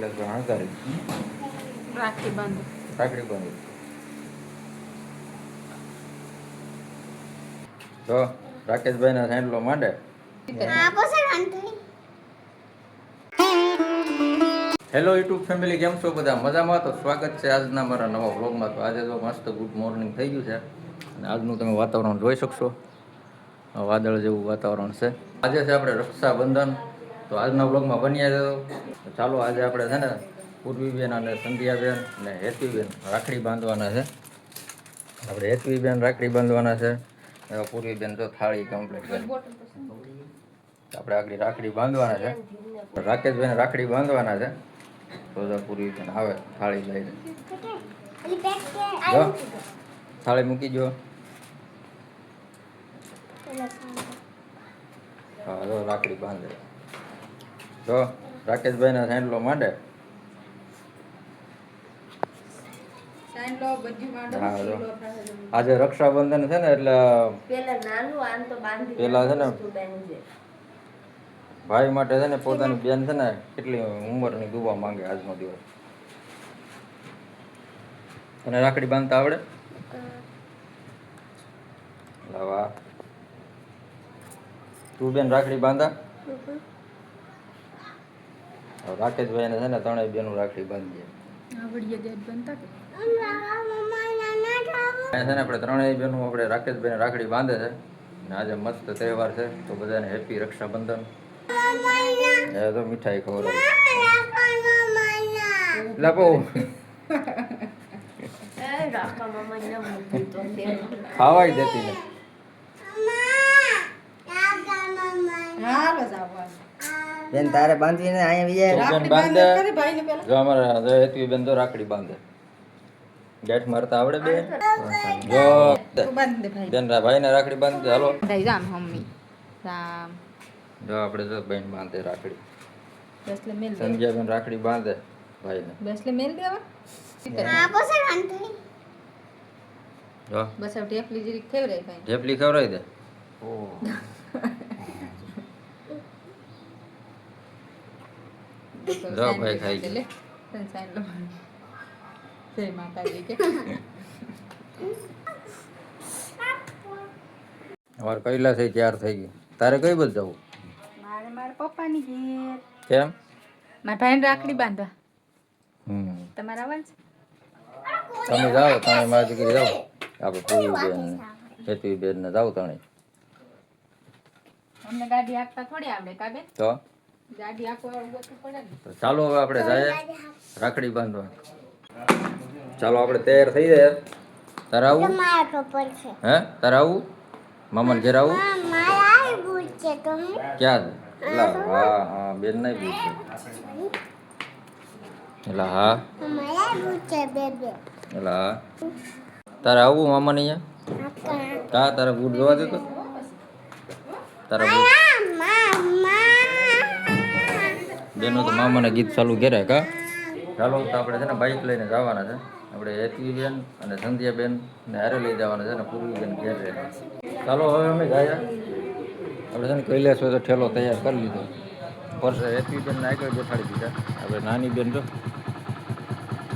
કૈલાસભાઈ હણકારી રાખડી બાંધો. રાખડી બાંધી તો રાકેશભાઈના સાંડલો માંડે. હેલો યુટ્યુબ ફેમિલી, કેમ છો બધા? મજામાં? તો સ્વાગત છે આજના મારા નવા વ્લોગમાં. તો આજે તો મસ્ત ગુડ મોર્નિંગ થઈ ગયું છે અને આજનું તમે વાતાવરણ જોઈ શકશો. વાદળ જેવું વાતાવરણ છે. આજે છે આપણે રક્ષાબંધન. તો આજના વ્લોગમાં બન્યા જતો. ચાલો આજે આપણે છે ને પૂર્વીબેન અને સંધ્યાબેન અને હેતવીબેન રાખડી બાંધવાના છે. આપણે હેતવીબેન રાખડી બાંધવાના છે. પૂર્વીબેન તો થાળી કમ્પ્લીટ કરી. આપણે આગળ રાખડી બાંધવાના છે. રાકેશભાઈને રાખડી બાંધવાના છે. તો પૂર્વીબેન આવે થાળી લઈને. જો થાળી મૂકી જો. હા જો રાખડી બાંધે. જો રાકેશભાઈના સાંડલો માંડે. હા જો આજે રક્ષાબંધન છે ને એટલે પેલા છે ને ભાઈ માટે છે ને પોતાની બેન છે ને કેટલી ઉંમરની દુવા માંગે આજનો દિવસ. તને રાખડી બાંધતા આવડે? વાહ. તું બેન રાખડી બાંધા? રાકેશભાઈ ને છે ને ત્રણેય બેનું રાખડી બાંધીએ. છે ને આપણે ત્રણેય બેનું આપણે રાકેશભાઈને રાખડી બાંધે છે. અને આજે મસ્ત તહેવાર છે તો બધાને હેપી રક્ષાબંધન. એ તો મીઠાઈ ખવડાવી લાપો ખાવાય દેતી ને. બેન તારે બાંધીને અહીંયા બેન બાંધે. જો અમારા હેતવી બેન તો રાખડી બાંધે. ગેટ મારતા આવડે બે? જો બેન ભાઈને રાખડી બાંધે. હાલો રામ મમ્મી રામ. જો આપણે તો બેન બાંધે રાખડી. સંજય બેન રાખડી બાંધે ભાઈને. બસલે મેલ દેવા. જો બસ આ ટેપલી જરી ખવરાય ભાઈ. ઢેપલી ખવડાવી દે. ઓ જો ભાઈ ખાઈ ગયો. લે સાઈડ લો. જય માતાજી કે. અમારે કૈલાસ તૈયાર થઈ ગયું. તારે કઈ બાજુ જવું? મારા પપ્પાની ઘેર. કેમ? મારા ભાઈને રાખડી બાંધવા. તમારા આવવાનું છે? તમે જાઓ, તમે મારી દીકરી જાઓ. આપણે પૂરી બેન હેતવી બેન ને જાઓ તણે. અમને ગાડી હાંકતા થોડી આવડે કાબે. તો ગાડી હાંકવા પડે ને. તો ચાલો હવે આપણે જઈએ રાખડી બાંધવા. ચાલો આપણે તૈયાર થઈ જાય. તારે આવું? હે તારે આવું? મામાને ઘેર આવું? ક્યાં છે? હા હા બેન નહીં પૂછે. એટલે હા એટલે હા. તારે આવું મામાને અહીંયા? કા તારા બૂટ જોવા દેતો? તારા બૂટ બેનો તો મામાને ગીત ચાલુ ઘેરે કા. ચાલો તો આપણે છે ને બાઇક લઈને જવાના છે. આપણે હેતવી બેન અને સંધ્યા બેન ને હારે લઈ જવાના છે ને પૂર્વી બેન ઘેર રહે. ચાલો હવે અમે જાય. આપણે છે ને કૈલાસ હોય તો ઠેલો તૈયાર કરી લીધો. પરસે હેતવી બેનને આગળ બેઠાડી દીધા. હવે નાની બેન જો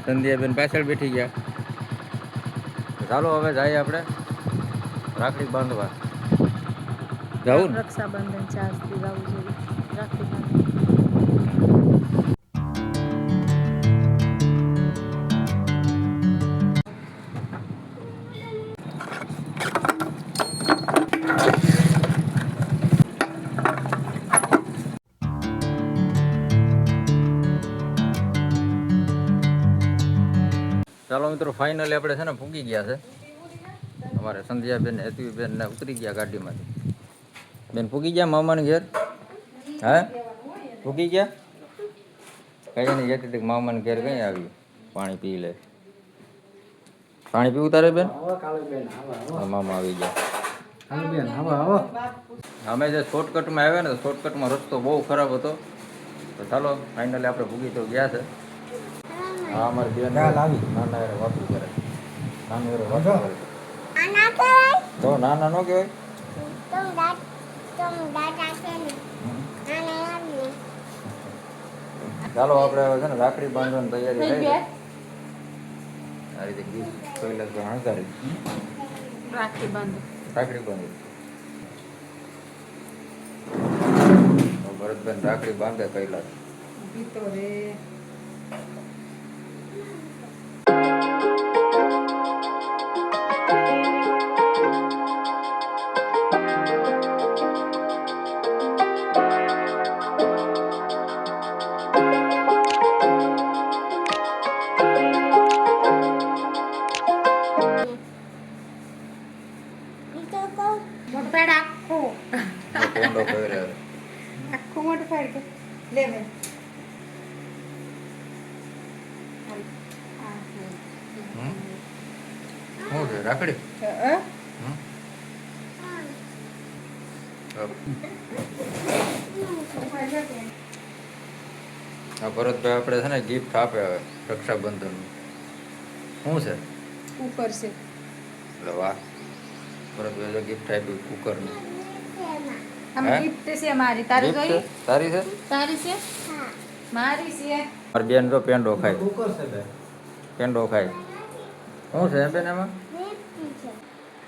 સંધ્યા બેન પાછળ બેઠી ગયા. ચાલો હવે જાય આપણે રાખડી બાંધવા. જાવું ને? રક્ષાબંધન 4 થી જવું જોઈએ રાખડી બાંધવા. ચાલો મિત્રો ફાઇનલી આપણે છે ને પૂગી ગયા છે. અમારે સંધ્યાબેન હેતવીબેન ને ઉતરી ગયા ગાડીમાંથી. બેન પૂગી ગયા મામાને ઘેર? હા પૂગી ગયા? કઈ નહીં જતી હતી મામાને ઘેર કઈ આવી પાણી પી લે. પાણી પીવું તારે બેન? મામા આવી ગયા. અમે જે શોર્ટકટમાં આવ્યા ને તો શોર્ટકટમાં રસ્તો બહુ ખરાબ હતો. તો ચાલો ફાઇનલી આપણે ભૂગી તો ગયા છે. હા અમારી બેન નાના એ વાપરી કરે. નાનું એ વાપરી કરે. તો નાના નો કહેવાય. ચાલો આપણે હવે છે ને રાખડી બાંધવાની તૈયારી થઈ થઈ ગયા? આ રીતે ગીત પહેલા તો હણકારી રાખી બાંધો. રાખડી બાંધી ભરતભાઈ રાખડી બાંધે કૈલાસ ભીતો રે. મોટું પેડ આખું પેંડો પહેર્યો આખું મોટું પેડ કે લે ભાઈ. શું છે રાખડી હા. હમ? આ ભરતભાઈ આપણે છે ને ગિફ્ટ આપે હવે રક્ષાબંધનનું શું છે કુકર છે. એટલે વાહ ભરતભાઈ જો ગિફ્ટ આપ્યું કુકરનું આમ હે? ગિફ્ટ છે મારી. તારી Gift જોઈ? છે? તારી છે તારી છે? મારી છે. મારી બેન જો પેંડો ખાય પેંડો ખાય શું છે બેન એમાં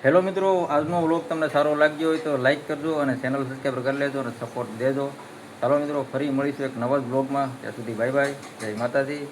હેલો મિત્રો આજનો વ્લોગ તમને સારો લાગ્યો હોય તો લાઈક કરજો અને ચેનલ સબસ્ક્રાઈબ કરી લેજો અને સપોર્ટ દેજો ચાલો મિત્રો ફરી મળીશું એક નવા જ વ્લોગમાં ત્યાં સુધી બાય બાય જય માતાજી.